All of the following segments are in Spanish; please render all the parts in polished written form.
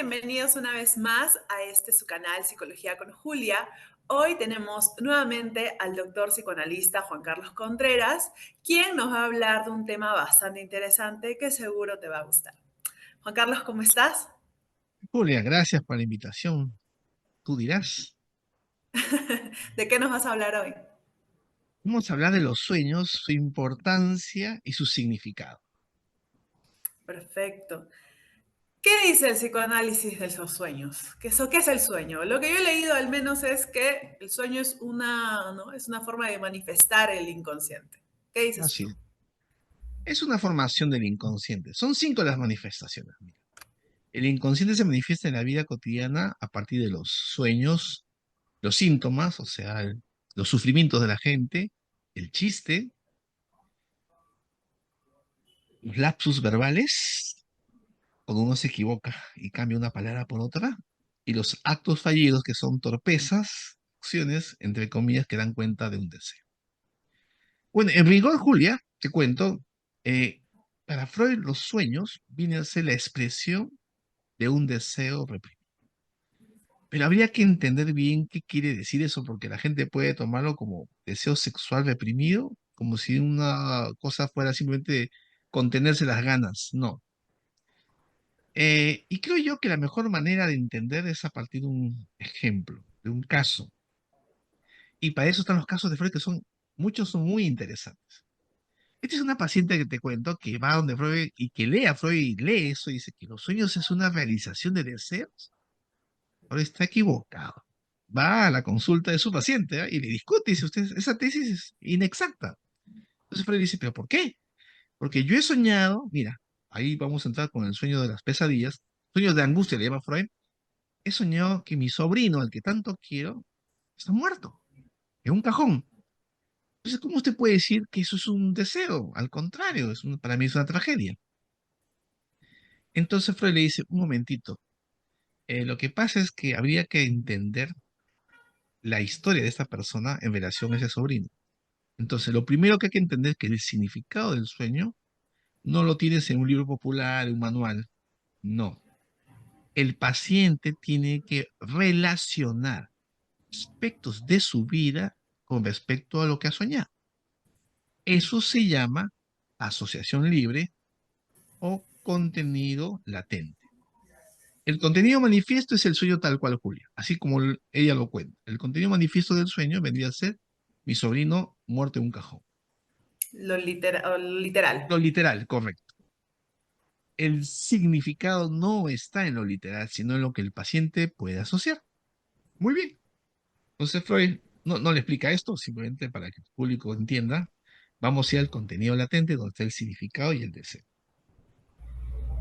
Bienvenidos una vez más a su canal Psicología con Julia. Hoy tenemos nuevamente al doctor psicoanalista Juan Carlos Contreras, quien nos va a hablar de un tema bastante interesante que seguro te va a gustar. Juan Carlos, ¿cómo estás? Julia, gracias por la invitación. Tú dirás, ¿De qué nos vas a hablar hoy? vamos a hablar de los sueños, su importancia y su significado. Perfecto. ¿Qué dice el psicoanálisis de esos sueños? ¿Qué es el sueño? Lo que yo he leído al menos es que el sueño es una, ¿no? Es una forma de manifestar el inconsciente. ¿Qué dices Así tú? es. Es una formación del inconsciente. Son 5 las manifestaciones. Mira. El inconsciente se manifiesta en la vida cotidiana a partir de los sueños, los síntomas, o sea, los sufrimientos de la gente, el chiste, los lapsus verbales, cuando uno se equivoca y cambia una palabra por otra, y los actos fallidos, que son torpezas, acciones, entre comillas, que dan cuenta de un deseo. Bueno, en rigor, Julia, te cuento, para Freud los sueños vienen a ser la expresión de un deseo reprimido. Pero habría que entender bien qué quiere decir eso, porque la gente puede tomarlo como deseo sexual reprimido, como si una cosa fuera simplemente contenerse las ganas. No. Y creo yo que la mejor manera de entender es a partir de un ejemplo, de un caso. Y para eso están los casos de Freud, que muchos son muy interesantes. Esta es una paciente que te cuento que va donde Freud y que lee a Freud y lee eso y dice que los sueños es una realización de deseos. Ahora está equivocado. Va a la consulta de su paciente, y le discute y dice, usted, esa tesis es inexacta. Entonces Freud dice, ¿pero por qué? Porque yo he soñado, mira, ahí vamos a entrar con el sueño de las pesadillas, sueños de angustia le llama Freud. He soñado que mi sobrino, al que tanto quiero, está muerto, en un cajón. Entonces, ¿cómo usted puede decir que eso es un deseo? Al contrario, para mí es una tragedia. Entonces Freud le dice, un momentito, lo que pasa es que habría que entender la historia de esta persona en relación a ese sobrino. Entonces, lo primero que hay que entender es que el significado del sueño no lo tienes en un libro popular, en un manual. No. El paciente tiene que relacionar aspectos de su vida con respecto a lo que ha soñado. Eso se llama asociación libre o contenido latente. El contenido manifiesto es el sueño tal cual, Julia, así como ella lo cuenta. El contenido manifiesto del sueño vendría a ser mi sobrino muerto en un cajón. O literal. Lo literal, correcto. El significado no está en lo literal, sino en lo que el paciente puede asociar. Muy bien. Entonces Freud no le explica esto, simplemente para que el público entienda. Vamos a ir al contenido latente, donde está el significado y el deseo.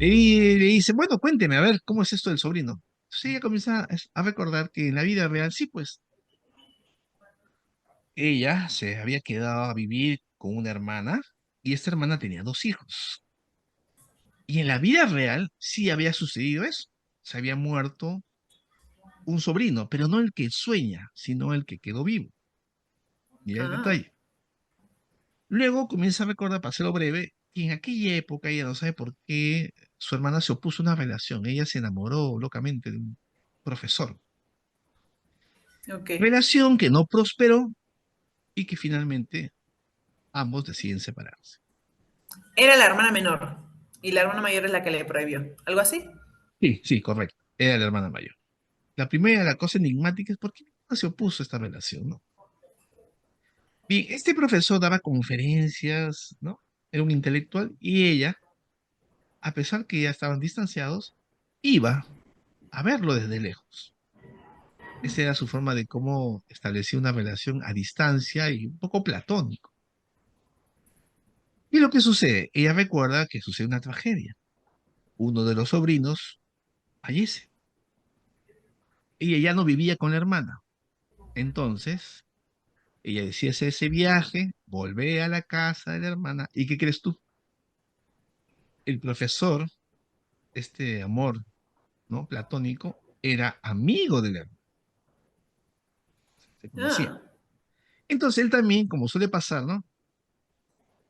Y le dice, bueno, cuénteme, a ver, ¿cómo es esto del sobrino? Entonces ella comienza a recordar que en la vida real, sí, pues, ella se había quedado a vivir con una hermana y esta hermana tenía 2 hijos. Y en la vida real sí había sucedido eso. Se había muerto un sobrino, pero no el que sueña, sino el que quedó vivo. Mira el Ah, detalle. Luego comienza a recordar, para hacerlo breve, que en aquella época ella no sabe por qué su hermana se opuso a una relación. Ella se enamoró locamente de un profesor. ok. Relación que no prosperó y que finalmente ambos deciden separarse. Era la hermana menor y la hermana mayor es la que le prohibió. ¿Algo así? Sí, sí, correcto. Era la hermana mayor. La primera, la cosa enigmática es por qué no se opuso a esta relación, ¿no? Bien, este profesor daba conferencias, ¿no? Era un intelectual y ella, a pesar que ya estaban distanciados, iba a verlo desde lejos. Esa era su forma de cómo establecía una relación a distancia y un poco platónico. Y lo que sucede, ella recuerda que sucede una tragedia. Uno de los sobrinos fallece. Ella ya no vivía con la hermana. Entonces, ella decía hacer ese viaje, volver a la casa de la hermana. ¿Y qué crees tú? El profesor, este amor, ¿no? Platónico, era amigo de la hermana. Se conocía. Ah, Entonces él también, como suele pasar, ¿no?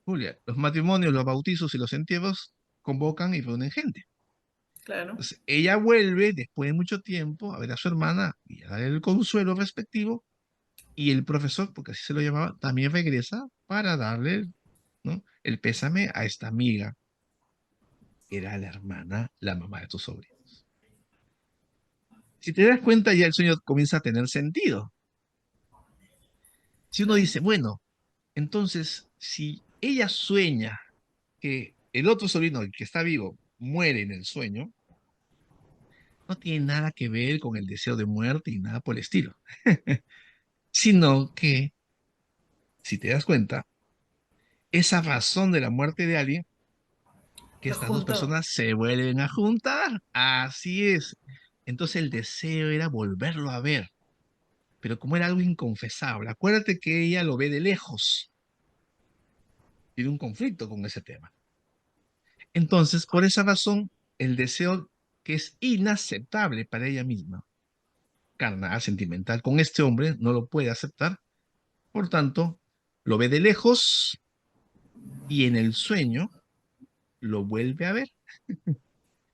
Julia, los matrimonios, los bautizos y los entierros convocan y reúnen gente. claro. Entonces, ella vuelve después de mucho tiempo a ver a su hermana y a darle el consuelo respectivo, y el profesor, porque así se lo llamaba, también regresa para darle, ¿no?, el pésame a esta amiga, que era la hermana, la mamá de tu sobrino. Si te das cuenta, ya el sueño comienza a tener sentido. Si uno Claro. dice, bueno, entonces, si ella sueña que el otro sobrino, el que está vivo, muere en el sueño, no tiene nada que ver con el deseo de muerte y nada por el estilo, sino que, si te das cuenta, esa razón de la muerte de alguien, que Lo estas dos junto. personas se vuelven a juntar. Así es. Entonces el deseo era volverlo a ver, pero como era algo inconfesable, acuérdate que ella lo ve de lejos, tiene un conflicto con ese tema. Entonces, por esa razón, el deseo que es inaceptable para ella misma, carnal, sentimental, con este hombre no lo puede aceptar, por tanto, lo ve de lejos y en el sueño lo vuelve a ver,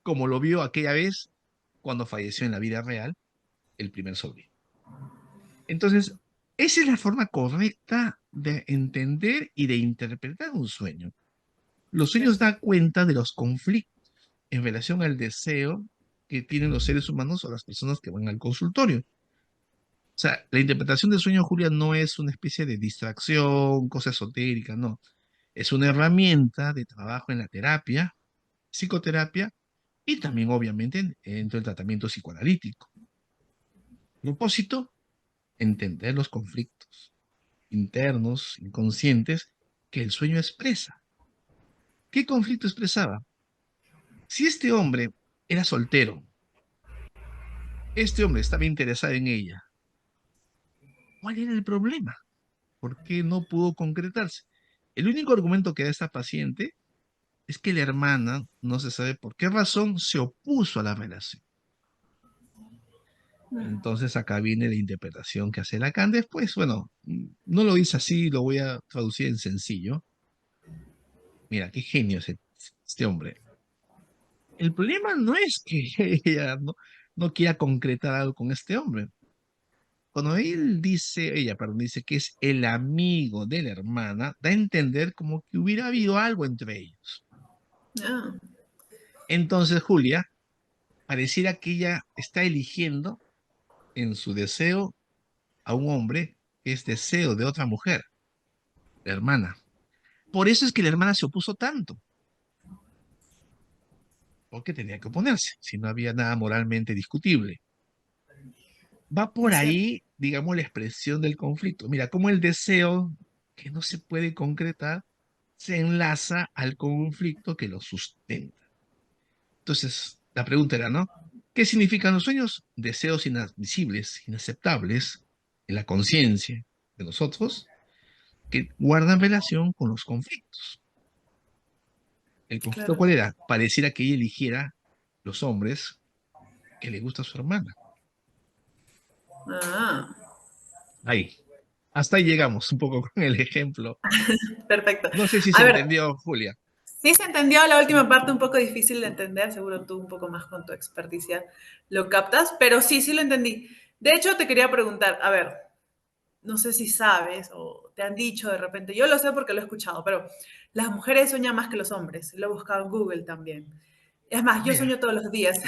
como lo vio aquella vez cuando falleció en la vida real el primer sobrino. Entonces, esa es la forma correcta de entender y de interpretar un sueño. Los sueños Cierto. dan cuenta de los conflictos en relación al deseo que tienen los seres humanos o las personas que van al consultorio. O sea, la interpretación del sueño, Julia, no es una especie de distracción, cosa esotérica, no. Es una herramienta de trabajo en la terapia, psicoterapia y también, obviamente, dentro del tratamiento psicoanalítico. Propósito, entender los conflictos internos, inconscientes, que el sueño expresa. ¿Qué conflicto expresaba? Si este hombre era soltero, este hombre estaba interesado en ella, ¿cuál era el problema? ¿Por qué no pudo concretarse? El único argumento que da esta paciente es que la hermana, no se sabe por qué razón, se opuso a la relación. Entonces acá viene la interpretación que hace Lacan después. Bueno, no lo dice así, lo voy a traducir en sencillo. Mira, qué genio es este hombre. El problema no es que ella no quiera concretar algo con este hombre. Cuando él dice, ella, perdón, dice que es el amigo de la hermana, da a entender como que hubiera habido algo entre ellos. Ah, Entonces, Julia, pareciera que ella está eligiendo en su deseo a un hombre que es deseo de otra mujer, la hermana. Por eso es que la hermana se opuso tanto, porque tenía que oponerse, si no había nada moralmente discutible. Va por es cierto. ahí, digamos, la expresión del conflicto. Mira, cómo el deseo que no se puede concretar se enlaza al conflicto que lo sustenta. Entonces, la pregunta era, ¿no? ¿Qué significan los sueños? Deseos inadmisibles, inaceptables en la conciencia de nosotros, que guardan relación con los conflictos. ¿El conflicto Claro. cuál era? Pareciera que ella eligiera los hombres que le gusta a su hermana. Ah, Ahí. Hasta ahí llegamos un poco con el ejemplo. perfecto. No sé si se A ver, entendió, Julia. sí se entendió la última parte un poco difícil de entender, seguro tú un poco más con tu experticia lo captas, pero sí, sí lo entendí. De hecho, te quería preguntar, a ver, no sé si sabes o te han dicho de repente, yo lo sé porque lo he escuchado, pero las mujeres sueñan más que los hombres, lo he buscado en Google también. Es más, yo Mira, sueño todos los días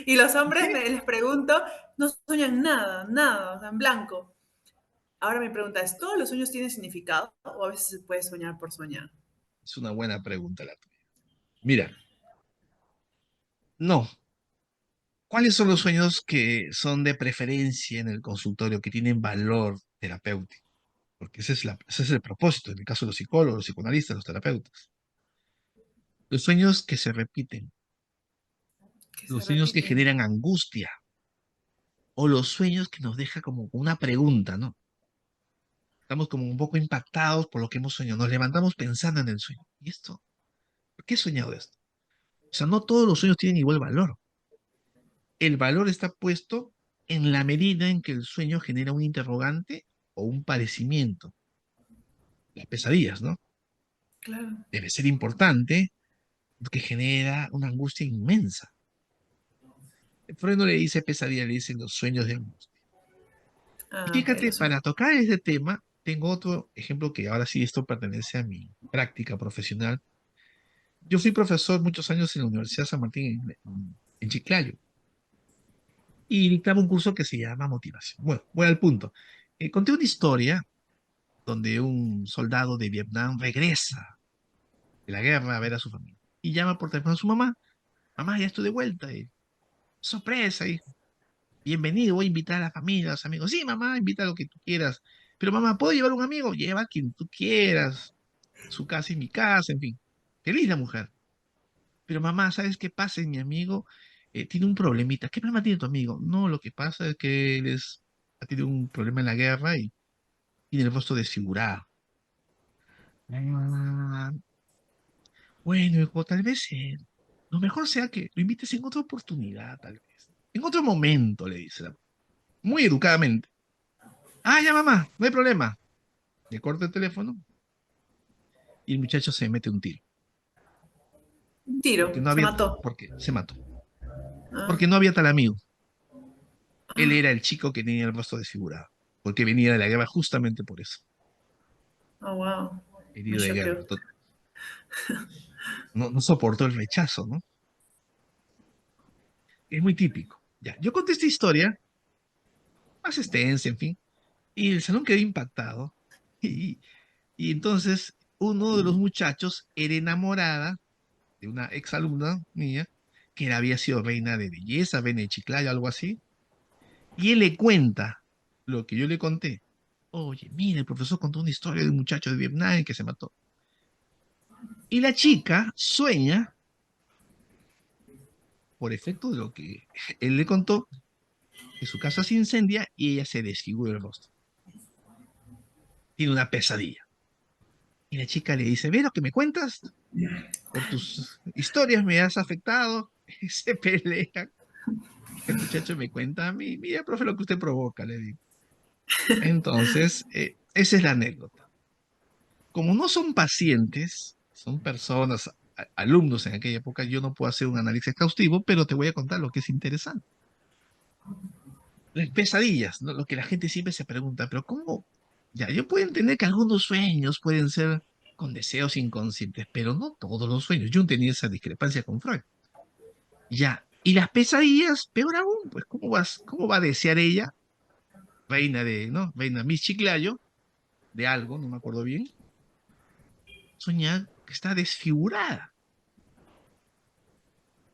y los hombres ¿sí? les pregunto, no sueñan nada, nada, o sea, en blanco. Ahora mi pregunta es, ¿todos los sueños tienen significado o a veces se puede soñar por soñar? Es una buena pregunta la tuya. Mira, no. ¿Cuáles son los sueños que son de preferencia en el consultorio, que tienen valor terapéutico? Porque ese es el propósito, en el caso de los psicólogos, los psicoanalistas, los terapeutas. Los sueños que se repiten, Que se los sueños que repiten. generan angustia, o los sueños que nos deja como una pregunta, ¿no? Estamos como un poco impactados por lo que hemos soñado. Nos levantamos pensando en el sueño. ¿Y esto? ¿Por qué he soñado esto? O sea, no todos los sueños tienen igual valor. El valor está puesto en la medida en que el sueño genera un interrogante o un parecimiento. Las pesadillas, ¿no? Claro. Debe ser importante porque genera una angustia inmensa. Freud no le dice pesadilla, le dicen los sueños de angustia. Y Ah, ok, fíjate, lo sueño. para tocar este tema, tengo otro ejemplo que ahora sí esto pertenece a mi práctica profesional. Yo fui profesor muchos años en la Universidad San Martín en Chiclayo y dictaba un curso que se llama motivación. Bueno, voy al punto. Conté una historia donde un soldado de Vietnam regresa de la guerra a ver a su familia y llama por teléfono a su mamá. Mamá, ya estoy de vuelta. Sorpresa, hijo. Bienvenido, voy a invitar a la familia, a los amigos. Sí, mamá, invita a lo que tú quieras. Pero mamá, ¿puedo llevar un amigo? Lleva a quien tú quieras. Su casa y mi casa, en fin. Feliz la mujer. Pero mamá, ¿sabes qué pasa? Mi amigo tiene un problemita. ¿Qué problema tiene tu amigo? No, lo que pasa es que ha tenido un problema en la guerra y tiene el rostro desfigurado. Ah, bueno, hijo, tal vez lo mejor sea que lo invites en otra oportunidad, tal vez. En otro momento, le dice muy educadamente. Ah, ya, mamá, no hay problema. Le corta el teléfono y el muchacho se mete un tiro. Un Porque tiro, no se había, mató. porque se mató. Ah, Porque no había tal amigo. Él era el chico que tenía el rostro desfigurado. Porque venía de la guerra justamente por eso. oh, wow. Me Herido de guerra. choqueó. No, no soportó el rechazo, ¿no? Es muy típico. Ya, yo conté esta historia, más extensa, en fin, y el salón quedó impactado. Y, y entonces uno de los muchachos era enamorada de una exalumna mía, que había sido reina de belleza, reina de Chiclayo, algo así, y él le cuenta lo que yo le conté. Oye, mire, el profesor contó una historia de un muchacho de Vietnam que se mató. Y la chica sueña, por efecto de lo que él le contó, que su casa se incendia y ella se desfigura el rostro. Tiene una pesadilla. Y la chica le dice, ¿ves lo que me cuentas? Por tus historias me has afectado. Se pelean. El muchacho me cuenta a mí, mira, profe, lo que usted provoca, le digo. Entonces, esa es la anécdota. Como no son pacientes, son personas, alumnos en aquella época, yo no puedo hacer un análisis exhaustivo, pero te voy a contar lo que es interesante. Las pesadillas, ¿no? Lo que la gente siempre se pregunta, pero ¿cómo? Ya, yo puedo entender que algunos sueños pueden ser con deseos inconscientes, pero no todos los sueños. Yo tenía esa discrepancia con Freud. Ya, y las pesadillas, peor aún, pues cómo va a desear ella, reina de, ¿no? Reina Miss Chiclayo, de algo, no me acuerdo bien, soñar que está desfigurada.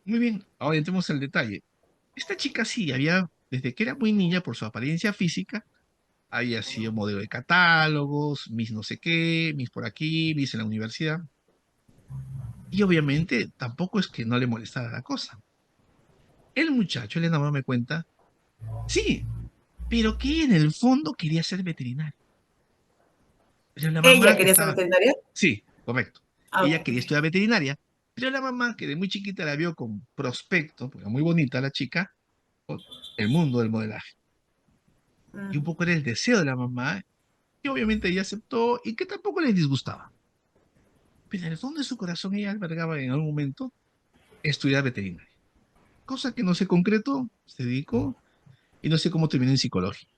Muy bien, ahora entremos al detalle. Esta chica sí, desde que era muy niña, por su apariencia física, había sido modelo de catálogos, Miss no sé qué, Miss por aquí, Miss en la universidad. Y obviamente tampoco es que no le molestara la cosa. El muchacho, el enamorado, me cuenta, sí, pero que en el fondo quería ser veterinario. Pero la ¿Ella mamá que quería ser estaba, veterinaria? sí, correcto. Ah, Ella ok. quería estudiar veterinaria, pero la mamá, que de muy chiquita la vio con prospecto, porque era muy bonita la chica, por el mundo del modelaje. Y un Mm, poco era el deseo de la mamá, que obviamente ella aceptó y que tampoco le disgustaba. Pero en el fondo de su corazón ella albergaba en algún momento estudiar veterinaria. Cosa que no se concretó, se dedicó y no sé cómo terminó en psicología.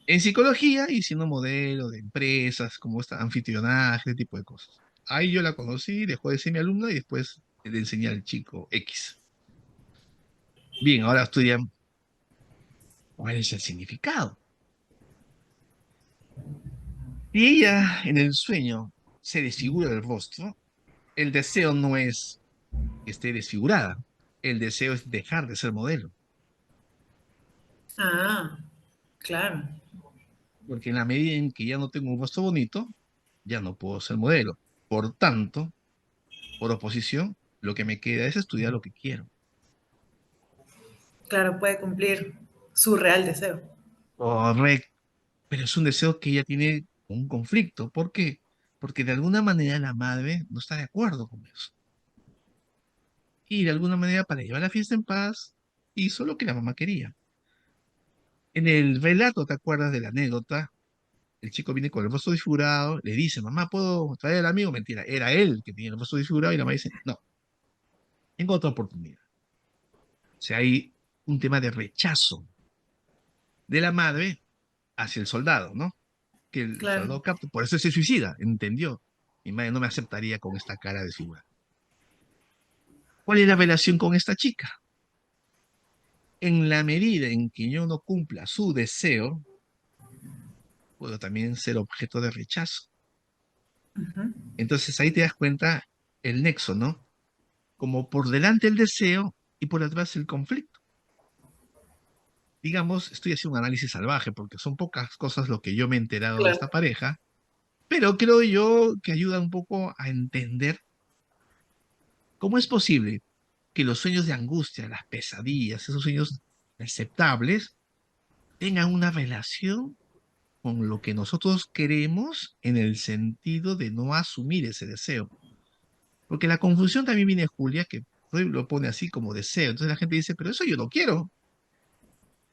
En psicología y siendo modelo de empresas, como esta anfitrionaje, ese tipo de cosas. Ahí yo la conocí, dejó de ser mi alumna y después le enseñé al chico X. Bien, ahora estudian cuál es el significado. Y ella en el sueño se desfigura el rostro. El deseo no es que esté desfigurada, el deseo es dejar de ser modelo. ah, claro. Porque en la medida en que ya no tengo un rostro bonito, ya no puedo ser modelo. Por tanto, por oposición, lo que me queda es estudiar lo que quiero. Claro, puede cumplir su real deseo. Correcto. Pero es un deseo que ella tiene un conflicto. ¿Por qué? Porque de alguna manera la madre no está de acuerdo con eso. Y de alguna manera, para llevar la fiesta en paz, hizo lo que la mamá quería. En el relato, ¿te acuerdas de la anécdota? El chico viene con el rostro disfigurado, le dice, mamá, ¿puedo traer al amigo? Mentira, era él que tenía el rostro disfigurado y la mamá dice, no, tengo otra oportunidad. sea, hay un tema de rechazo de la madre hacia el soldado, ¿no? Que el Claro. soldado capta, por eso se suicida, entendió. Mi madre no me aceptaría con esta cara de figura. ¿Cuál es la relación con esta chica? En la medida en que yo no cumpla su deseo, puedo también ser objeto de rechazo. Ujú. Entonces ahí te das cuenta el nexo, ¿no? Como por delante el deseo y por atrás el conflicto. Digamos, estoy haciendo un análisis salvaje porque son pocas cosas lo que yo me he enterado de esta Claro, pareja, pero creo yo que ayuda un poco a entender cómo es posible que los sueños de angustia, las pesadillas, esos sueños aceptables, tengan una relación con lo que nosotros queremos en el sentido de no asumir ese deseo. Porque la confusión también viene, Julia, que Freud lo pone así como deseo. Entonces la gente dice, pero eso yo no quiero.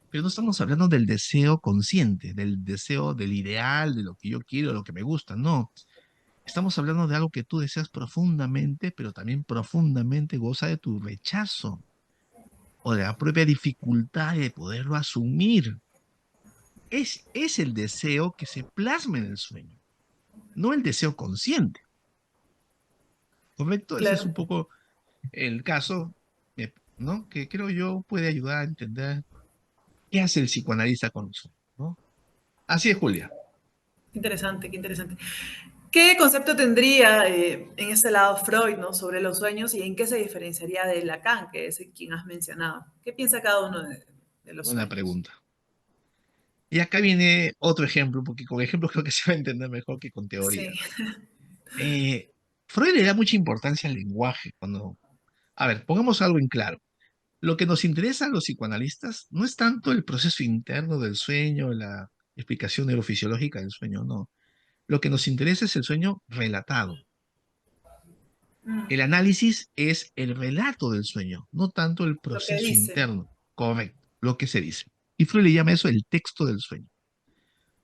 Pero no estamos hablando del deseo consciente, del deseo del ideal, de lo que yo quiero, de lo que me gusta. No, estamos hablando de algo que tú deseas profundamente, pero también profundamente goza de tu rechazo o de la propia dificultad de poderlo asumir. Es el deseo que se plasma en el sueño, no el deseo consciente. ¿Correcto? Ese es claro. un poco el caso, ¿no? Que creo yo puede ayudar a entender qué hace el psicoanalista con los sueños, ¿no? Así es, Julia. Qué interesante, qué interesante. ¿Qué concepto tendría en ese lado Freud, ¿no? Sobre los sueños y en qué se diferenciaría de Lacan, que es el quien has mencionado? ¿Qué piensa cada uno de los Buena sueños? pregunta. Y acá viene otro ejemplo, porque con ejemplos creo que se va a entender mejor que con teoría. Sí, Eh, Freud le da mucha importancia al lenguaje. A ver, pongamos algo en claro. Lo que nos interesa a los psicoanalistas no es tanto el proceso interno del sueño, la explicación neurofisiológica del sueño, no. Lo que nos interesa es el sueño relatado. El análisis es el relato del sueño, no tanto el lo que proceso dice. interno. Correcto, lo que se dice. Y Freud le llama eso el texto del sueño.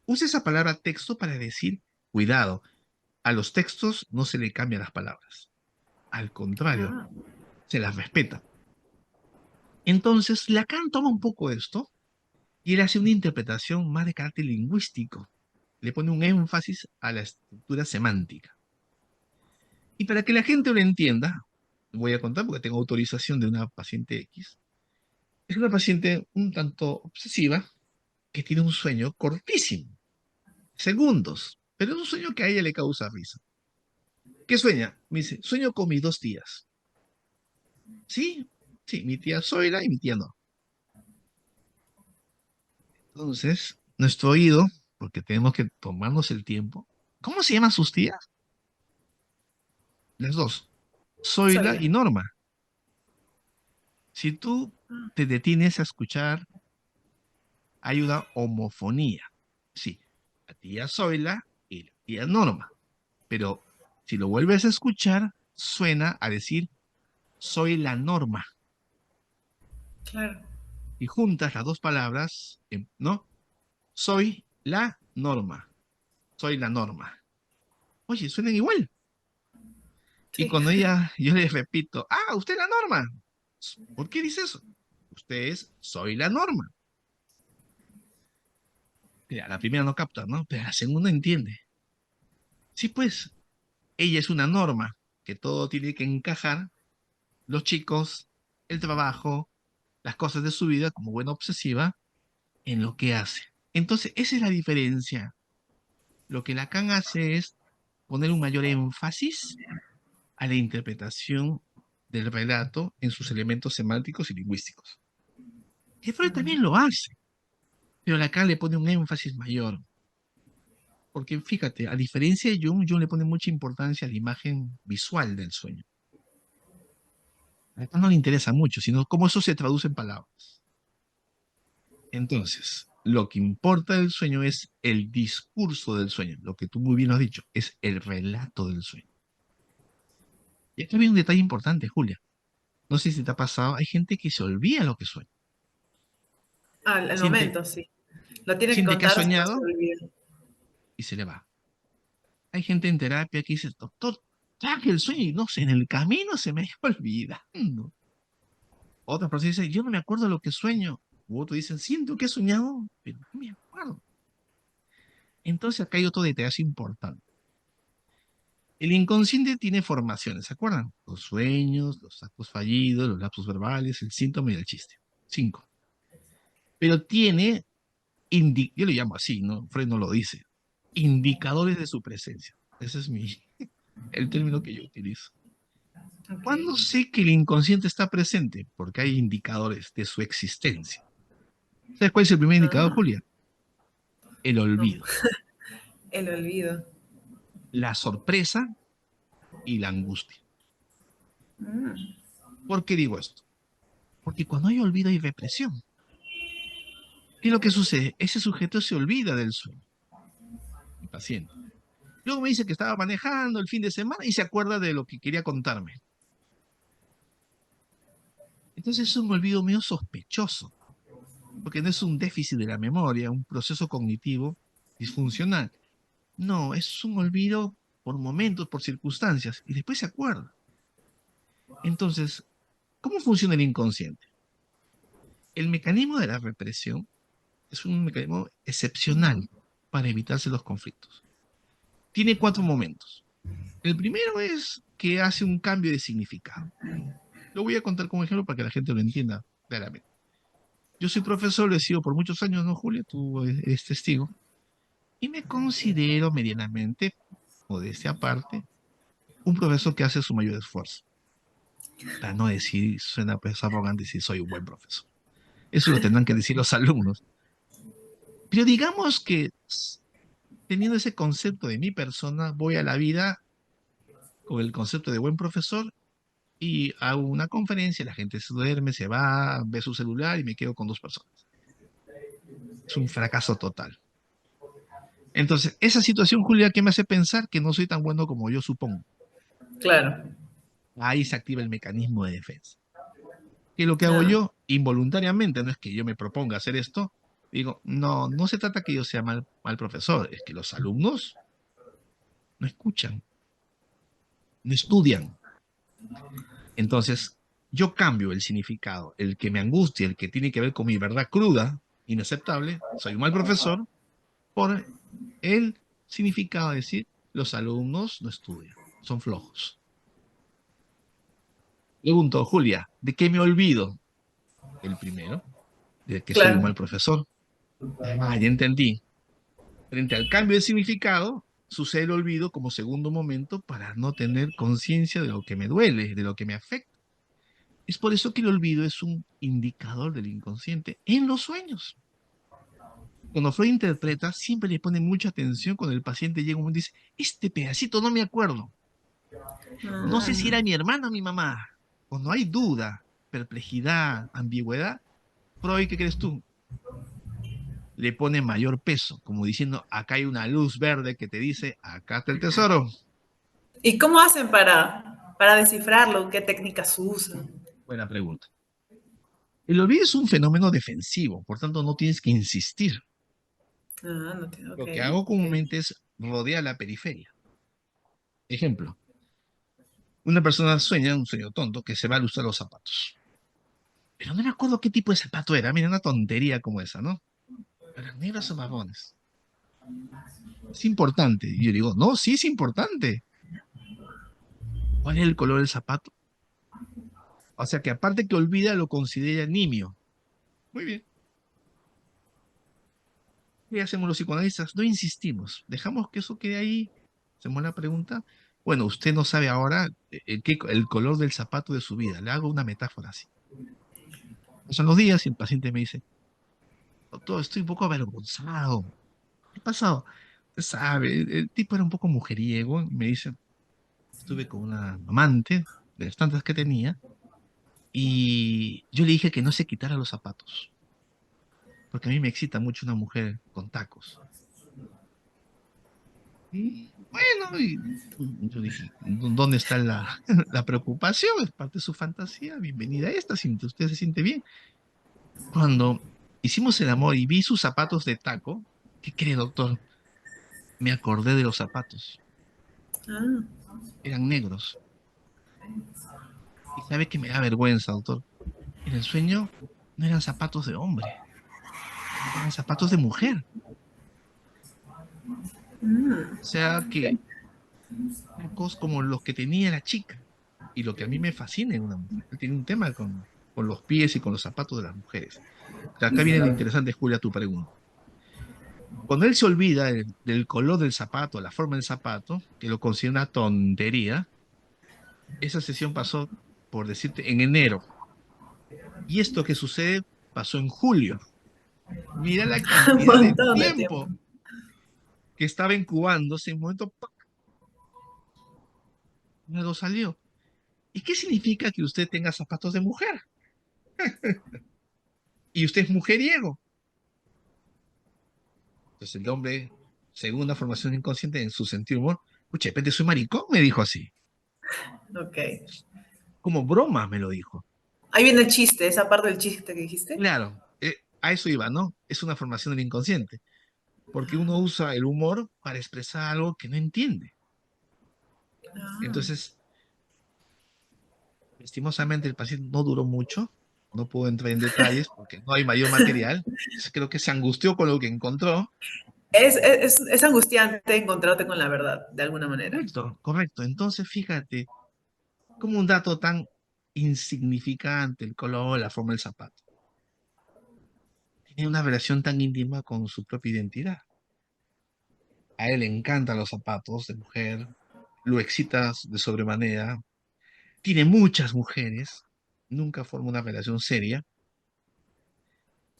Usa esa palabra texto para decir, cuidado, a los textos no se le cambian las palabras. Al contrario, Ah, se las respeta. Entonces, Lacan toma un poco esto y él hace una interpretación más de carácter lingüístico. Le pone un énfasis a la estructura semántica. Y para que la gente lo entienda, voy a contar porque tengo autorización de una paciente X. Es una paciente un tanto obsesiva que tiene un sueño cortísimo, segundos, pero es un sueño que a ella le causa risa. ¿Qué sueña? Me dice, sueño con mis dos tías. Sí, sí, mi tía Zoila y mi tía no. Entonces, nuestro oído, porque tenemos que tomarnos el tiempo. ¿Cómo se llaman sus tías? Las dos, Zoila Zoila. y Norma. Si tú te detienes a escuchar, hay una homofonía. Sí, la tía Zoila y la tía Norma. Pero si lo vuelves a escuchar, suena a decir, soy la norma. Claro. Y juntas las dos palabras, ¿no? Soy la norma. Soy la norma. Oye, suenan igual. Y Sí, cuando yo le repito, usted es la norma. ¿Por qué dice eso? Usted es, soy la norma. Mira, la primera no capta, ¿no? Pero la segunda entiende. Sí, pues, ella es una norma, que todo tiene que encajar, los chicos, el trabajo, las cosas de su vida como buena obsesiva, en lo que hace. Entonces, esa es la diferencia. Lo que Lacan hace es poner un mayor énfasis a la interpretación del relato en sus elementos semánticos y lingüísticos. Y Freud también lo hace, pero Lacan le pone un énfasis mayor. Porque fíjate, a diferencia de Jung, Jung le pone mucha importancia a la imagen visual del sueño. A Lacan no le interesa mucho, sino cómo eso se traduce en palabras. Entonces, lo que importa del sueño es el discurso del sueño, lo que tú muy bien has dicho, es el relato del sueño. Y aquí viene un detalle importante, Julia. No sé si te ha pasado, hay gente que se olvida lo que sueña. al Siente, momento, sí. Lo tiene que siente que ha contar, si no se soñado olvida. y se le va. Hay gente en terapia que dice, doctor, traje el sueño y no sé, en el camino se me iba olvidando. Otra persona dice, yo no me acuerdo de lo que sueño. U otros dicen, siento que he soñado, pero no me acuerdo. Entonces acá hay otro detalle importante. El inconsciente tiene formaciones, ¿se acuerdan? Los sueños, los actos fallidos, los lapsos verbales, el síntoma y el chiste. 5. Pero tiene, yo le llamo así, ¿no? Freud no lo dice. Indicadores de su presencia. Ese es el término que yo utilizo. Ok. ¿Cuándo sé que el inconsciente está presente? Porque hay indicadores de su existencia. ¿Sabes cuál es el primer indicador, Ah, Julia? El no. olvido, El olvido. la sorpresa y la angustia. Mm, ¿Por qué digo esto? Porque cuando hay olvido hay represión. ¿Qué es lo que sucede? Ese sujeto se olvida del sueño, mi paciente. Luego me dice que estaba manejando el fin de semana y se acuerda de lo que quería contarme. Entonces es un olvido medio sospechoso, porque no es un déficit de la memoria, un proceso cognitivo disfuncional. No, es un olvido por momentos, por circunstancias, y después se acuerda. Entonces, ¿cómo funciona el inconsciente? El mecanismo de la represión es un mecanismo excepcional para evitarse los conflictos. Tiene 4 momentos. El primero es que hace un cambio de significado. Lo voy a contar como ejemplo para que la gente lo entienda claramente. Yo soy profesor, lo he sido por muchos años, ¿no, Julia? Tú eres testigo. Y me considero medianamente, modestia aparte, un profesor que hace su mayor esfuerzo. Para no decir, suena pues arrogante si soy un buen profesor. Eso lo tendrán que decir los alumnos. Pero digamos que teniendo ese concepto de mi persona, voy a la vida con el concepto de buen profesor y hago una conferencia, la gente se duerme, se va, ve su celular y me quedo con 2 personas. Es un fracaso total. Entonces, esa situación, Julia, que me hace pensar que no soy tan bueno como yo supongo. claro. Ahí se activa el mecanismo de defensa. ¿Qué es lo que hago Ah, yo? Involuntariamente, no es que yo me proponga hacer esto, digo, no, no se trata que yo sea mal profesor, es que los alumnos no escuchan, no estudian. Entonces, yo cambio el significado, el que me angustia, el que tiene que ver con mi verdad cruda, inaceptable, soy un mal profesor, por el significado de decir, los alumnos no estudian, son flojos. Pregunto, Julia, ¿de qué me olvido? El primero, de que soy un mal claro. profesor. Ah, ya entendí. Frente al cambio de significado, sucede el olvido como segundo momento para no tener conciencia de lo que me duele, de lo que me afecta. Es por eso que el olvido es un indicador del inconsciente en los sueños. Cuando Freud interpreta, siempre le pone mucha atención cuando el paciente llega un momento y dice, este pedacito no me acuerdo. No sé si Ah, era mi hermana o mi mamá. Cuando hay duda, perplejidad, ambigüedad, Freud, ¿qué crees tú? Le pone mayor peso, como diciendo, acá hay una luz verde que te dice, acá está el tesoro. ¿y cómo hacen para descifrarlo? ¿Qué técnicas usan? Buena pregunta. El olvido es un fenómeno defensivo, por tanto no tienes que insistir. Ah, no tiene, ok, Lo que hago ok. comúnmente es rodear la periferia. Ejemplo, una persona sueña, un sueño tonto, que se va a lustrar los zapatos. Pero no me acuerdo qué tipo de zapato era. Mira, una tontería como esa, ¿no? ¿Eran negros o marrones? Es importante. Y yo digo, no, sí es importante. ¿Cuál es el color del zapato? O sea que aparte que olvida, lo considera nimio. Muy bien. ¿Qué hacemos los psicoanalistas? No insistimos. Dejamos que eso quede ahí. Hacemos la pregunta. Bueno, usted no sabe ahora el color del zapato de su vida. Le hago una metáfora así. Pasan los días y el paciente me dice, doctor, estoy un poco avergonzado. ¿Qué ha pasado? Sabe, el tipo era un poco mujeriego y me dice, estuve con una amante de las tantas que tenía y yo le dije que no se quitara los zapatos, porque a mí me excita mucho una mujer con tacos. Y bueno, y yo dije, ¿dónde está la preocupación? Es parte de su fantasía, bienvenida a esta, si usted se siente bien. Cuando hicimos el amor y vi sus zapatos de taco, ¿qué cree, doctor? Me acordé de los zapatos, Ah, eran negros. Y sabe que me da vergüenza, doctor. En el sueño no eran zapatos de hombre, eran zapatos de mujer. Mm, O sea ok. que tacos como los que tenía la chica y lo que a mí me fascina en una mujer. Él tiene un tema con los pies y con los zapatos de las mujeres. Acá viene lo interesante, Julia, tu pregunta. Cuando él se olvida del color del zapato, la forma del zapato, que lo considera una tontería, esa sesión pasó, por decirte, en enero. Y esto que sucede pasó en julio. Mira la Un cantidad de montón de tiempo. tiempo que estaba incubándose, en un momento, ¡pac!, algo salió. ¿Y qué significa que usted tenga zapatos de mujer? Y usted es mujeriego. Entonces el hombre, según una formación inconsciente en su sentido de humor, pucha, de repente soy maricón, me dijo así. Ok. Como broma me lo dijo. Ahí viene el chiste, esa parte del chiste que dijiste. Claro, a eso iba, ¿no? Es una formación del inconsciente, porque uno usa el humor para expresar algo que no entiende. Ah. Entonces, lastimosamente el paciente no duró mucho, no puedo entrar en detalles porque no hay mayor material. Creo que se angustió con lo que encontró. Es angustiante encontrarte con la verdad, de alguna manera. Correcto, correcto. Entonces, fíjate, como un dato tan insignificante, el color, la forma del zapato, tiene una relación tan íntima con su propia identidad. A él le encantan los zapatos de mujer, lo excitas de sobremanera, tiene muchas mujeres, nunca forma una relación seria,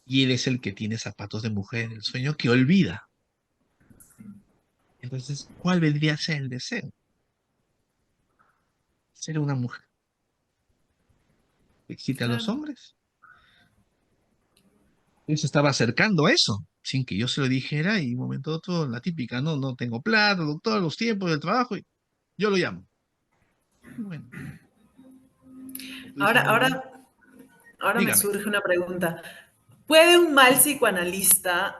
y él es el que tiene zapatos de mujer en el sueño que olvida. Entonces, ¿cuál vendría a ser el deseo? Ser una mujer que excite a los Claro. hombres. Él se estaba acercando a eso, sin que yo se lo dijera, y un momento a otro, la típica, no, no tengo plata, doctor, los tiempos del trabajo, y yo lo llamo. Y bueno, como tú dices Ahora, muy bien, ahora, ahora me dígame. surge una pregunta. ¿Puede un mal psicoanalista,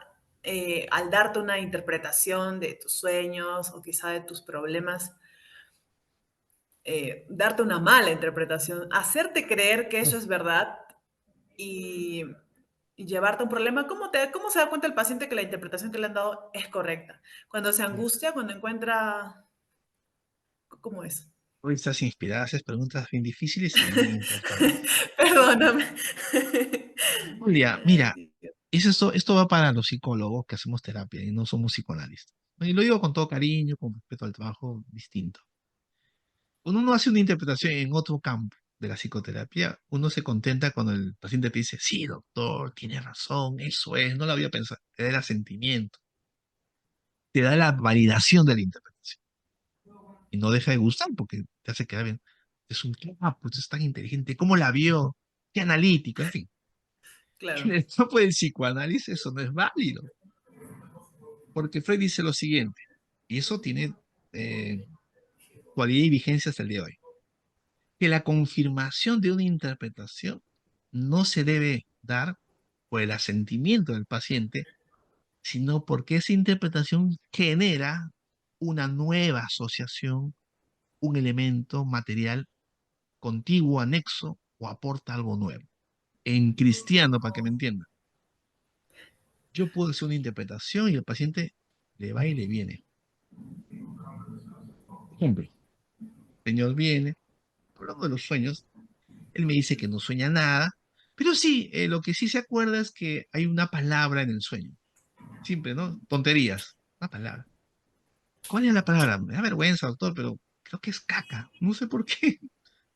al darte una interpretación de tus sueños o quizá de tus problemas, darte una mala interpretación, hacerte creer que eso Uf, es verdad y, y llevarte a un problema? ¿Cómo se da cuenta el paciente que la interpretación que le han dado es correcta? Cuando se angustia, cuando encuentra, ¿cómo es? hoy estás inspirada, haces preguntas bien difíciles y muy importantes. Perdóname. Julia, Ay, mira, Dios. esto va para los psicólogos que hacemos terapia y no somos psicoanalistas. Y lo digo con todo cariño, con respeto al trabajo distinto. Cuando uno hace una interpretación en otro campo de la psicoterapia, uno se contenta cuando el paciente te dice, sí, doctor, tiene razón, eso es, no lo había pensado, te da el asentimiento, te da la validación de la interpretación. Y no deja de gustar porque te hace quedar bien. Es un pues es tan inteligente, ¿cómo la vio? Qué analítico, en fin. En Claro. el campo del psicoanálisis eso no es válido, porque Freud dice lo siguiente, y eso tiene actualidad y vigencia hasta el día de hoy, que la confirmación de una interpretación no se debe dar por el asentimiento del paciente, sino porque esa interpretación genera una nueva asociación, un elemento material contiguo, anexo o aporta algo nuevo. En cristiano, para que me entienda, yo puedo hacer una interpretación y el paciente le va y le viene. Por ejemplo, el señor viene, hablando de los sueños, él me dice que no sueña nada, pero sí, lo que sí se acuerda es que hay una palabra en el sueño. Simple, ¿no? Tonterías. Una palabra. ¿Cuál es la palabra? Me da vergüenza, doctor, pero creo que es caca. No sé por qué.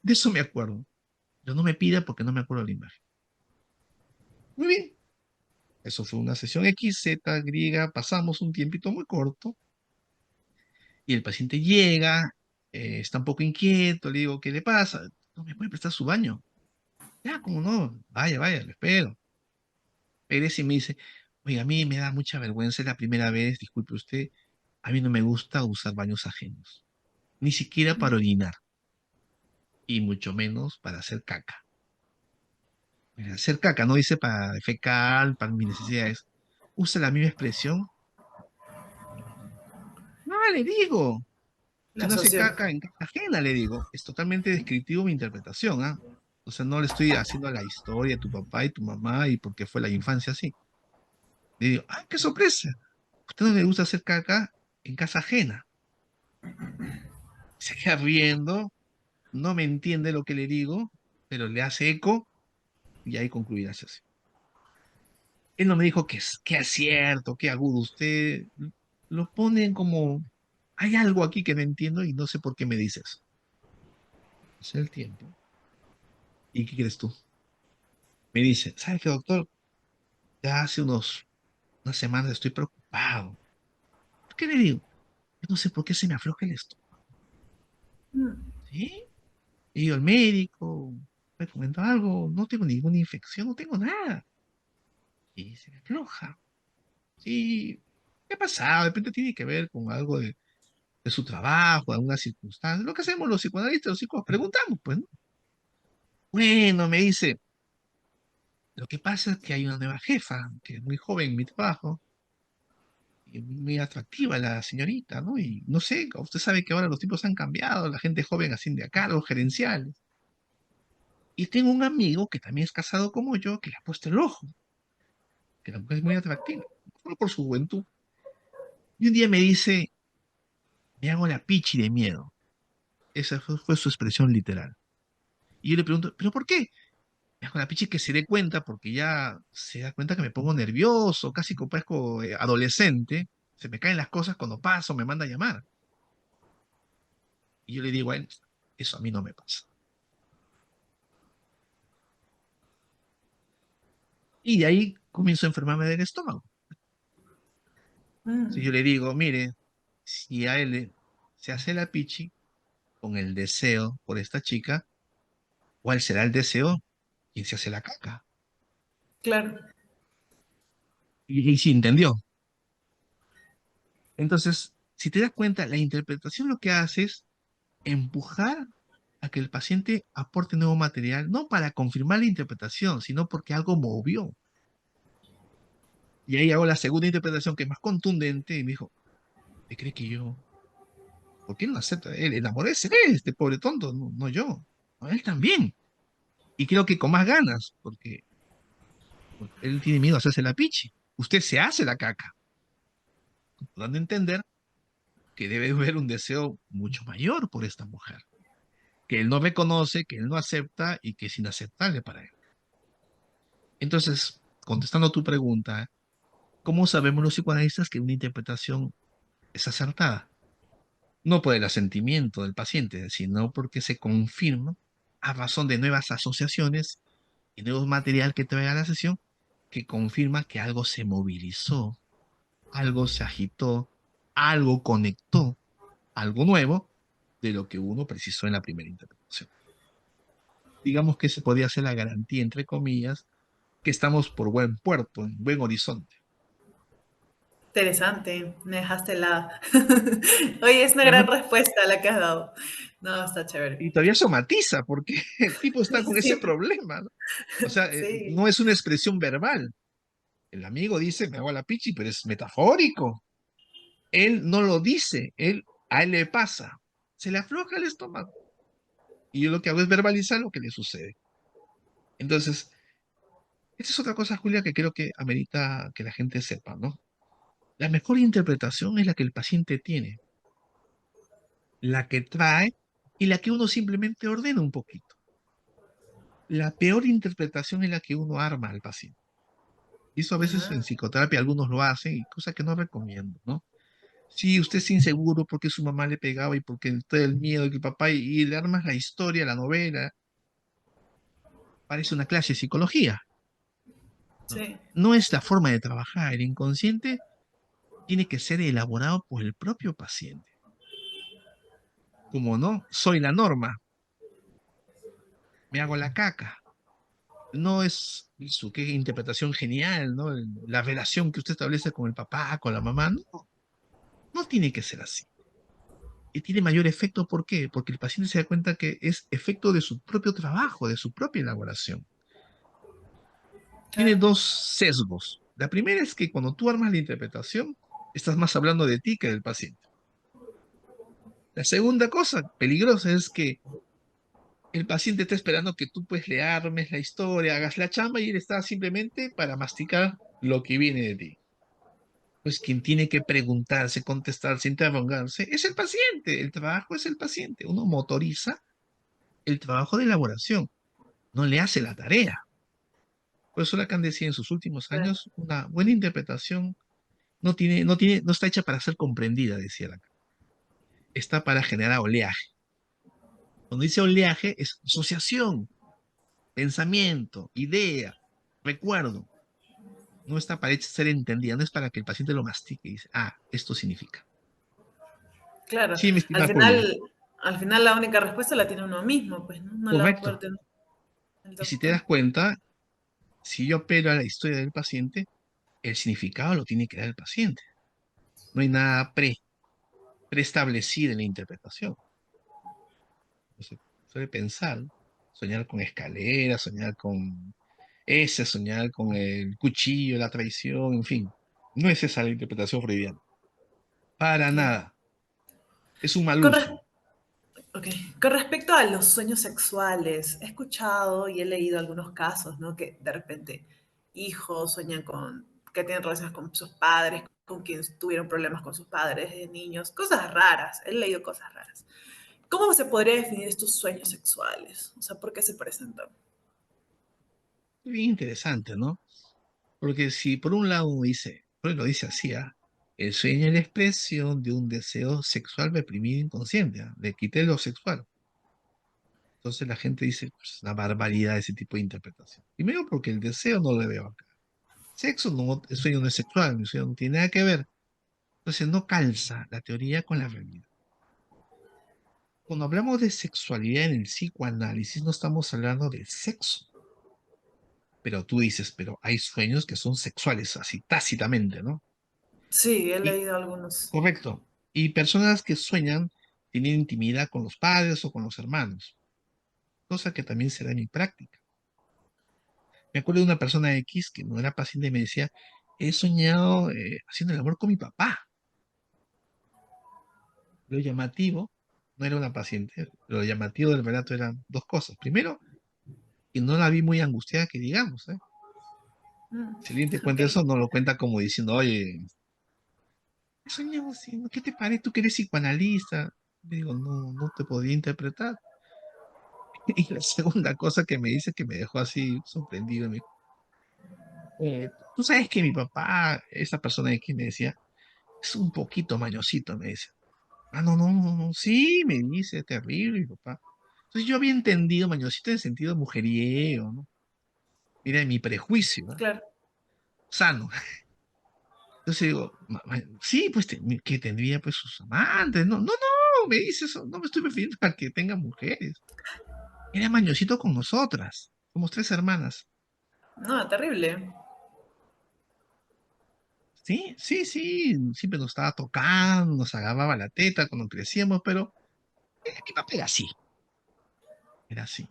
De eso me acuerdo. Pero no me pida porque no me acuerdo la imagen. Muy bien. Eso fue una sesión X, Z, griega. Pasamos un tiempito muy corto y el paciente llega, está un poco inquieto. Le digo, ¿qué le pasa? No me puede prestar su baño. Ya, ¿cómo no? Vaya, vaya, lo espero. Regresa y me dice, oye, a mí me da mucha vergüenza, es la primera vez, disculpe usted, a mí no me gusta usar baños ajenos, ni siquiera para orinar, y mucho menos para hacer caca. Hacer caca no dice para defecar, para mis necesidades. Usa la misma expresión. No, le digo, La usted no hace asoció. caca en caca ajena, le digo. Es totalmente descriptivo mi interpretación, ¿ah? O sea, no le estoy haciendo la historia de tu papá y tu mamá y por qué fue la infancia así. Le digo, ¡ay, qué sorpresa! ¿A usted no le gusta hacer caca en casa ajena? Se queda riendo, no me entiende lo que le digo, pero le hace eco y ahí concluirás así. Él no me dijo que es cierto, que agudo. Usted lo ponen como, hay algo aquí que no entiendo y no sé por qué me dices. Es el tiempo. ¿Y qué crees tú? Me dice, ¿sabe qué, doctor? Ya hace unas semanas estoy preocupado. ¿Por qué le digo? Yo no sé por qué se me afloja el estómago. Mm. ¿Sí? Y yo al médico, me comentó algo, no tengo ninguna infección, no tengo nada. Y se me afloja. Sí, ¿qué ha pasado? De repente tiene que ver con algo de su trabajo, de alguna circunstancia. Lo que hacemos los psicoanalistas, los psicólogos, preguntamos, pues, ¿no? Bueno, me dice, lo que pasa es que hay una nueva jefa, que es muy joven en mi trabajo, y muy atractiva la señorita, ¿no? Y no sé, usted sabe que ahora los tipos han cambiado, la gente joven asciende a cargos gerenciales. Y tengo un amigo que también es casado como yo, que le ha puesto el ojo, que la mujer es muy atractiva, no solo por su juventud. Y un día me dice, me hago la pichi de miedo. Esa fue su expresión literal. Y yo le pregunto, ¿pero por qué? Me hago la pichi que se dé cuenta, porque ya se da cuenta que me pongo nervioso, casi que parezco adolescente, se me caen las cosas cuando paso, me manda a llamar. Y yo le digo a él, eso a mí no me pasa. Y de ahí comienzo a enfermarme del estómago. Si yo Mm. le digo, mire, si a él se hace la pichi con el deseo por esta chica, ¿cuál será el deseo? ¿Quién se hace la caca? Claro. Y sí entendió. Entonces, si te das cuenta, la interpretación lo que hace es empujar a que el paciente aporte nuevo material, no para confirmar la interpretación, sino porque algo movió. Y ahí hago la segunda interpretación que es más contundente y me dijo, ¿te cree que yo? ¿Por qué no acepta? Él enamoré es él, este pobre tonto, no, no yo. No, él también. Y creo que con más ganas, porque él tiene miedo a hacerse la pichi. Usted se hace la caca, dando a entender que debe haber un deseo mucho mayor por esta mujer, que él no reconoce, que él no acepta y que es inaceptable para él. Entonces, contestando a tu pregunta, ¿cómo sabemos los psicoanalistas que una interpretación es acertada? No por el asentimiento del paciente, sino porque se confirma a razón de nuevas asociaciones y nuevo material que trae a la sesión que confirma que algo se movilizó, algo se agitó, algo conectó, algo nuevo de lo que uno precisó en la primera interpretación. Digamos que se podía hacer la garantía, entre comillas, que estamos por buen puerto, en buen horizonte. Interesante, me dejaste helada. Oye, es una Y, gran además- respuesta la que has dado. No, está chévere. y todavía somatiza, porque el tipo está con ese Sí, problema, ¿no? O sea, sí, no es una expresión verbal. El amigo dice, me hago la pichi, pero es metafórico. Él no lo dice, a él le pasa. Se le afloja el estómago. Y yo lo que hago es verbalizar lo que le sucede. Entonces, esta es otra cosa, Julia, que creo que amerita que la gente sepa, ¿no? La mejor interpretación es la que el paciente tiene, la que trae y la que uno simplemente ordena un poquito. La peor interpretación es la que uno arma al paciente. Y eso a veces en ah, psicoterapia algunos lo hacen y cosa que no recomiendo, ¿no? Si usted es inseguro porque su mamá le pegaba y porque todo el miedo de que el papá y le armas la historia, la novela, parece una clase de psicología, ¿no? sí, No es la forma de trabajar. El inconsciente tiene que ser elaborado por el propio paciente. Como no, soy la norma, me hago la caca. No es eso, qué interpretación genial, ¿no? La relación que usted establece con el papá, con la mamá, no, no tiene que ser así. Y tiene mayor efecto, ¿por qué? Porque el paciente se da cuenta que es efecto de su propio trabajo, de su propia elaboración. Tiene claro. dos sesgos. La primera es que cuando tú armas la interpretación, estás más hablando de ti que del paciente. La segunda cosa peligrosa es que El paciente está esperando que tú pues le armes la historia, hagas la chamba y él está simplemente para masticar lo que viene de ti. Pues quien tiene que preguntarse, contestarse, interrogarse es el paciente. El trabajo es el paciente. Uno motoriza el trabajo de elaboración, no le hace la tarea. Por eso Lacan decía en sus últimos Claro, años, una buena interpretación no está hecha para ser comprendida, decía Lacan. Está para generar oleaje. Cuando dice oleaje es asociación, pensamiento, idea, recuerdo. No está para ser entendida, no es para que el paciente lo mastique y dice, ah, esto significa. claro. Sí, mi Al estimada Julia, final, al final la única respuesta la tiene uno mismo, pues, ¿no? No la va a poder correcto. tener el Y si te das doctor. cuenta, si yo apelo a la historia del paciente, el significado lo tiene que dar el paciente. No hay nada preestablecido en la interpretación. Se suele pensar, soñar con escaleras, soñar con ese, soñar con el cuchillo, la traición, en fin. No es esa la interpretación freudiana. Para Claro. nada. Es un mal Con, res- uso. ok. Con respecto a los sueños sexuales, he escuchado y he leído algunos casos, ¿no? Que de repente hijos sueñan con que tienen relaciones con sus padres, con quienes tuvieron problemas con sus padres de niños, cosas raras. He leído cosas raras. ¿Cómo se podría definir estos sueños sexuales? O sea, ¿por qué se presentan? Bien interesante, ¿no? Porque si por un lado uno dice, pero lo dice así, ¿ah? El sueño es la expresión de un deseo sexual reprimido inconsciente, ¿ah? Le quité lo sexual. Entonces la gente dice, pues, una barbaridad ese tipo de interpretación. Primero porque el deseo no lo veo acá. Sexo no, el sueño no es sexual, el sueño no tiene nada que ver. Entonces no calza la teoría con la realidad. Cuando hablamos de sexualidad en el psicoanálisis, no estamos hablando de sexo. Pero tú dices, pero hay sueños que son sexuales, así tácitamente, ¿no? Sí, he Y leído algunos. correcto. Y personas que sueñan tienen intimidad con los padres o con los hermanos, cosa que también se da en mi práctica. Me acuerdo de una persona X que no era paciente y me decía, he soñado haciendo el amor con mi papá. Lo llamativo, no era una paciente, lo llamativo del relato eran dos cosas. Primero, que no la vi muy angustiada, que digamos, ¿eh? Mm, Si alguien te ok, cuenta eso, no lo cuenta como diciendo, oye, he soñado haciendo, ¿qué te parece? Tú que eres psicoanalista. Le digo, no, no te podía interpretar. Y la segunda cosa que me dice que me dejó así sorprendido, me dijo, tú sabes que mi papá, esa persona de que me decía, es un poquito mañosito, me dice. Ah, no, no, no, no, sí, me dice, terrible, mi papá. Entonces yo había entendido mañosito en el sentido mujeriego, ¿no? Mira, mi prejuicio, ¿no? claro. Sano. Entonces digo, sí, pues que tendría pues sus amantes. No, no, no, me dice eso, no me estoy refiriendo a que tenga mujeres. Era mañosito con nosotras. Somos tres hermanas. No, terrible. Sí, sí, sí, siempre nos estaba tocando, nos agarraba la teta cuando crecíamos, pero mi papá era así, era así.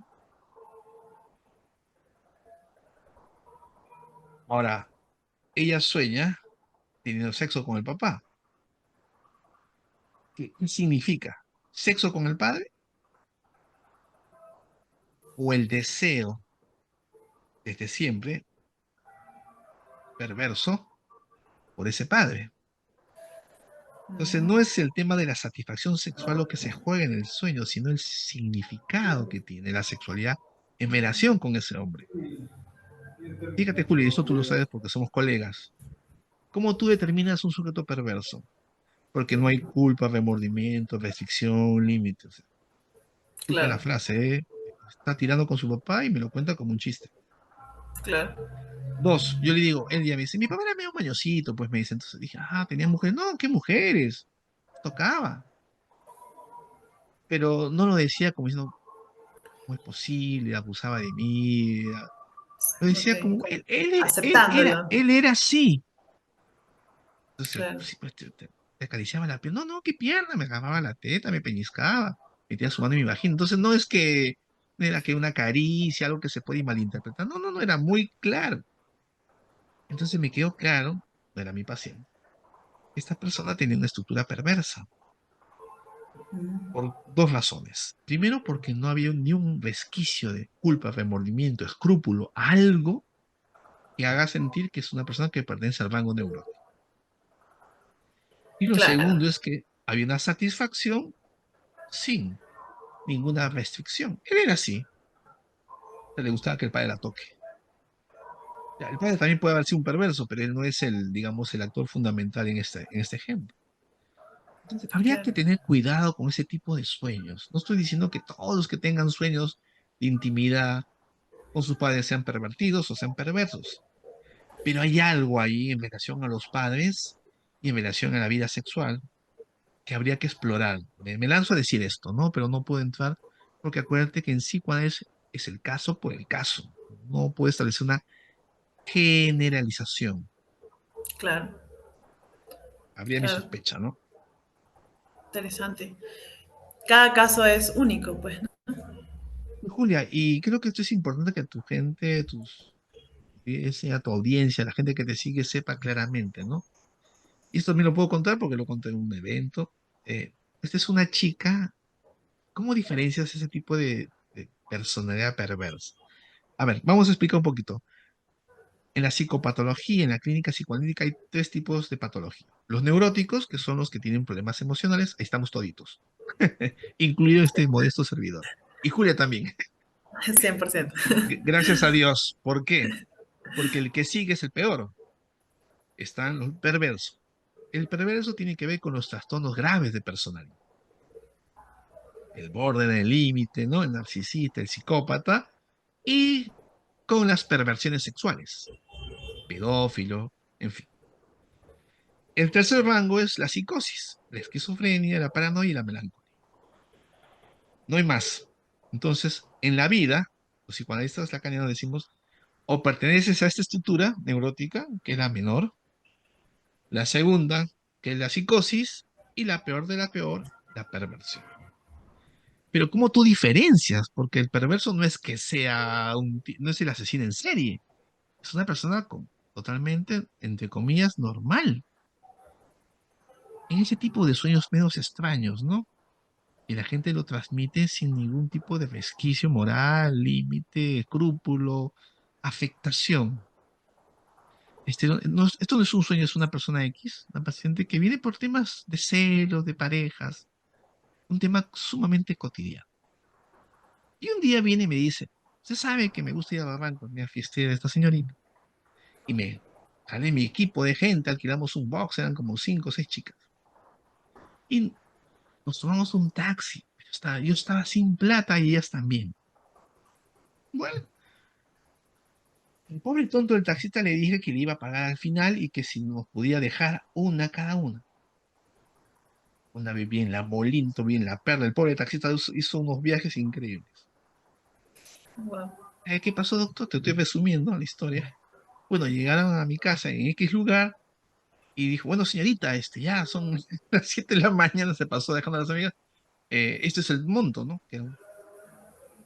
Ahora, ella sueña teniendo sexo con el papá. ¿Qué significa? ¿Sexo con el padre o el deseo desde siempre perverso por ese padre? Entonces, no es el tema de la satisfacción sexual lo que se juega en el sueño, sino el significado que tiene la sexualidad en relación con ese hombre. Fíjate, Julio, y eso tú lo sabes porque somos colegas. ¿Cómo tú determinas un sujeto perverso? Porque no hay culpa, remordimiento, restricción, límites. Disculpa la Claro, frase, ¿eh? Está tirando con su papá y me lo cuenta como un chiste. claro. Dos, yo le digo, él ya me dice, mi papá era medio mañosito, pues me dice. Entonces dije, ah, tenía mujeres. No, ¿qué mujeres? Tocaba. Pero no lo decía como diciendo, ¿cómo es posible? Abusaba de mí. Lo Ok, decía como, aceptándolo. él era así. Entonces, Claro. sí, pues te acariciaba la piel. No, no, qué pierna, me agarraba la teta, me peñiscaba, metía su mano en mi vagina. Entonces, no es que era que una caricia, algo que se puede malinterpretar. No, no, no, era muy claro. Entonces me quedó claro, no era mi paciente. Esta persona tenía una estructura perversa. Mm, por dos razones. Primero, porque no había ni un resquicio de culpa, remordimiento, escrúpulo, algo que haga sentir que es una persona que pertenece al rango neurótico. Y lo claro, segundo es que había una satisfacción sin ninguna restricción. Él era así, le gustaba que el padre la toque. Ya, el padre también puede haber sido un perverso, pero él no es el, digamos, el actor fundamental en este ejemplo. Entonces, habría que claro, tener cuidado con ese tipo de sueños. No estoy diciendo que todos los que tengan sueños de intimidad con sus padres sean pervertidos o sean perversos, pero hay algo ahí en relación a los padres y en relación a la vida sexual que habría que explorar. Me lanzo a decir esto, ¿no? Pero no puedo entrar porque acuérdate que en sí cuál es el caso por el caso. No puedo establecer una generalización. claro, Habría mi claro. sospecha, ¿no? Interesante. Cada caso es único, pues, ¿no? Julia, y creo que esto es importante que tu gente, tu audiencia, la gente que te sigue sepa claramente, ¿no? Y esto también lo puedo contar porque lo conté en un evento. Esta es una chica. ¿Cómo diferencias ese tipo de personalidad perversa? A ver, vamos a explicar un poquito. En la psicopatología, en la clínica psicoanalítica, hay tres tipos de patología. Los neuróticos, que son los que tienen problemas emocionales, ahí estamos toditos, incluido este modesto servidor. Y Julia también. 100%. Gracias a Dios. ¿Por qué? Porque el que sigue es el peor. Están los perversos. El perverso tiene que ver con los trastornos graves de personalidad. El borde del límite, ¿no? El narcisista, el psicópata. Y con las perversiones sexuales. Pedófilo, en fin. El tercer rango es la psicosis, la esquizofrenia, la paranoia y la melancolía. No hay más. Entonces, en la vida, los psicoanalistas lacanianos decimos, o perteneces a esta estructura neurótica, que es la menor, la segunda, que es la psicosis, y la peor de la peor, la perversión. Pero ¿cómo tú diferencias? Porque el perverso no es que sea no es el asesino en serie, es una persona totalmente, entre comillas, normal. En ese tipo de sueños medios extraños, ¿no? Y la gente lo transmite sin ningún tipo de resquicio moral, límite, escrúpulo, afectación. Esto no es un sueño, es una persona X, una paciente que viene por temas de celos, de parejas, un tema sumamente cotidiano. Y un día viene y me dice, usted sabe que me gusta ir a Barranco, me fiesté de esta señorita. Y me sale mi equipo de gente, alquilamos un box, eran como 5 o 6 chicas. Y nos tomamos un taxi. Yo estaba sin plata y ellas también. Bueno, el pobre tonto del taxista le dije que le iba a pagar al final y que si nos podía dejar una cada una. Una vez bien la Molinto, bien la Perla. El pobre taxista hizo unos viajes increíbles. Wow. ¿Qué pasó, doctor? Te estoy resumiendo la historia. Bueno, llegaron a mi casa en X lugar y dijo, bueno, señorita, ya son las 7 de la mañana, se pasó dejando a las amigas. Este es el monto, ¿no?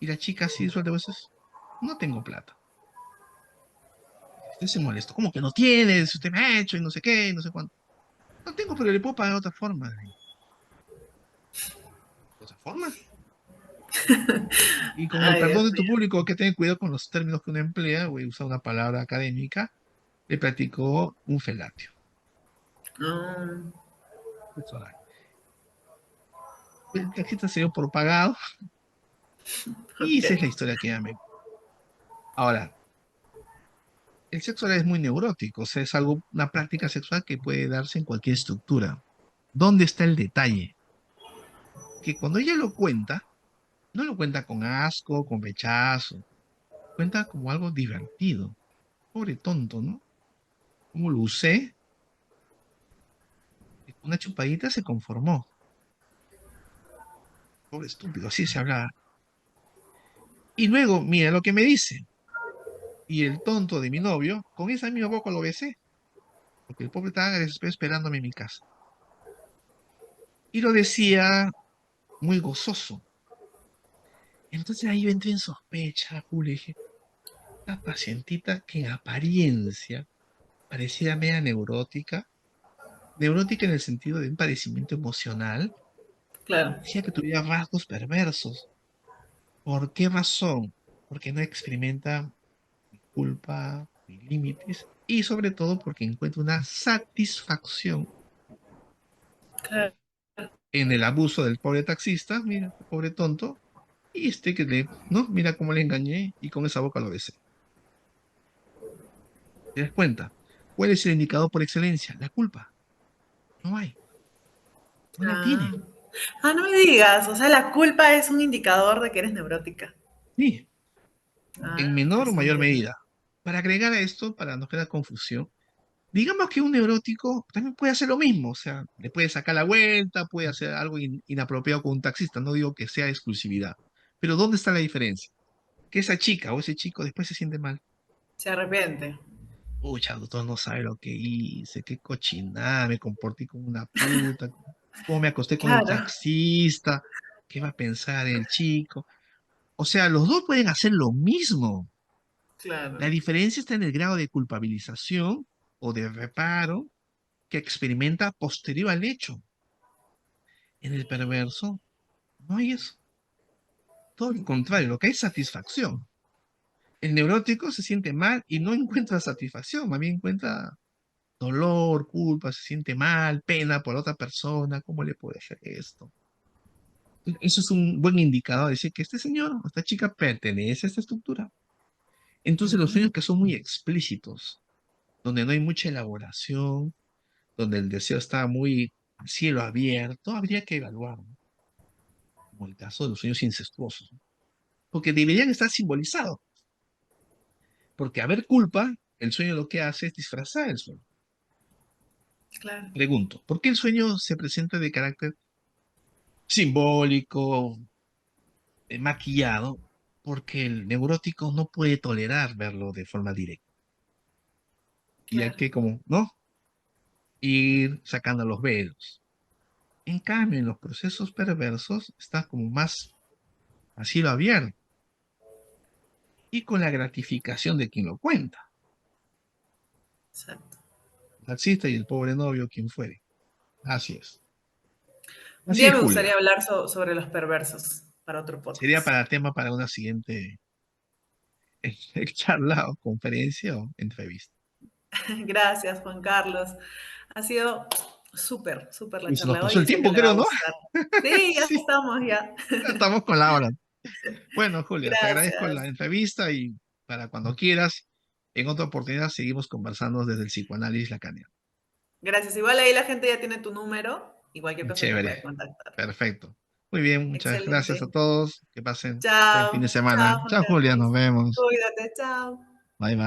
Y la chica así suelta a veces, no tengo plata. Usted se molestó, ¿cómo que no tienes? Usted me ha hecho y no sé qué, y no sé cuánto. No tengo, pero le puedo pagar de otra forma. ¿De otra forma? Y con el Ay, perdón Dios de tu mío. público, hay que tener cuidado con los términos que uno emplea, voy a usar una palabra académica, le practicó un felatio Mm, sexual. El taxista se dio por pagado y esa es la ok. historia que ya me... Ahora, el sexo oral es muy neurótico, o sea, es algo, una práctica sexual que puede darse en cualquier estructura. ¿Dónde está el detalle? Que cuando ella lo cuenta, no lo cuenta con asco, con rechazo, cuenta como algo divertido. Pobre tonto, ¿no? Como lo usé, y con una chupadita se conformó. Pobre estúpido, así se hablaba. Y luego, mira lo que me dice. Y el tonto de mi novio, con esa misma boca lo besé, porque el pobre estaba después esperándome en mi casa. Y lo decía muy gozoso. Entonces ahí yo entré en sospecha, Julio, y dije, esta pacientita que en apariencia parecía media neurótica, neurótica en el sentido de un padecimiento emocional, Claro. Decía que tuviera rasgos perversos. ¿Por qué razón? Porque no experimenta culpa ni límites y sobre todo porque encuentra una satisfacción Claro. en el abuso del pobre taxista, mira, pobre tonto, y que no, mira cómo le engañé y con esa boca lo besé. ¿Te das cuenta? ¿Cuál es el indicador por excelencia? La culpa. No hay, no la Ah. tiene. Ah, no me digas. O sea, la culpa es un indicador de que eres neurótica. Sí, en Ah, menor o pues mayor mira. medida. Para agregar a esto, para no crear confusión, digamos que un neurótico también puede hacer lo mismo, o sea, le puede sacar la vuelta, puede hacer algo inapropiado con un taxista, no digo que sea exclusividad, pero ¿dónde está la diferencia? Que esa chica o ese chico después se siente mal. Se arrepiente. Pucha, doctor, no sabe lo que hice, qué cochinada, me comporté como una puta, cómo me acosté con el Claro, taxista, qué va a pensar el chico. O sea, los dos pueden hacer lo mismo. La claro. diferencia está en el grado de culpabilización o de reparo que experimenta posterior al hecho. En el perverso no hay eso. Todo lo contrario, lo que hay es satisfacción. El neurótico se siente mal y no encuentra satisfacción, más bien encuentra dolor, culpa, se siente mal, pena por otra persona, ¿cómo le puede hacer esto? Eso es un buen indicador, decir que este señor o esta chica pertenece a esta estructura. Entonces los Mm, sueños que son muy explícitos, donde no hay mucha elaboración, donde el deseo está muy a cielo abierto, habría que evaluar, ¿no? Como el caso de los sueños incestuosos, ¿no? Porque deberían estar simbolizados, porque haber culpa, el sueño lo que hace es disfrazar el sueño. claro. Pregunto, ¿por qué el sueño se presenta de carácter simbólico, maquillado? Porque el neurótico no puede tolerar verlo de forma directa. Y hay Claro. que, como, ¿no? Ir sacando los velos. En cambio, en los procesos perversos está como más a cielo abierto y con la gratificación de quien lo cuenta, Exacto. el taxista y el pobre novio, quien fuere. Así es. Un Así día es, me Julia. gustaría hablar sobre los perversos para otro Sería podcast. para tema para una siguiente charla o conferencia o entrevista. Gracias, Juan Carlos. Ha sido súper, súper la Y se nos charla de pasó hoy el y sé que tiempo, le va a creo, ¿no? gustar. Sí, ya Sí, estamos, ya. ya estamos con la hora. Bueno, Julia, te agradezco la Gracias. entrevista y para cuando quieras, en otra oportunidad seguimos conversando desde el psicoanálisis lacaniano. Gracias. Igual ahí la gente ya tiene tu número y cualquier cosa te Chévere, puede contactar. perfecto. Muy bien, muchas gracias a Excelente. todos. Que pasen buen fin de Chao. semana. Chao, Juan Chao, Julia, Carlos. nos vemos. Cuídate. Chao. Bye, bye.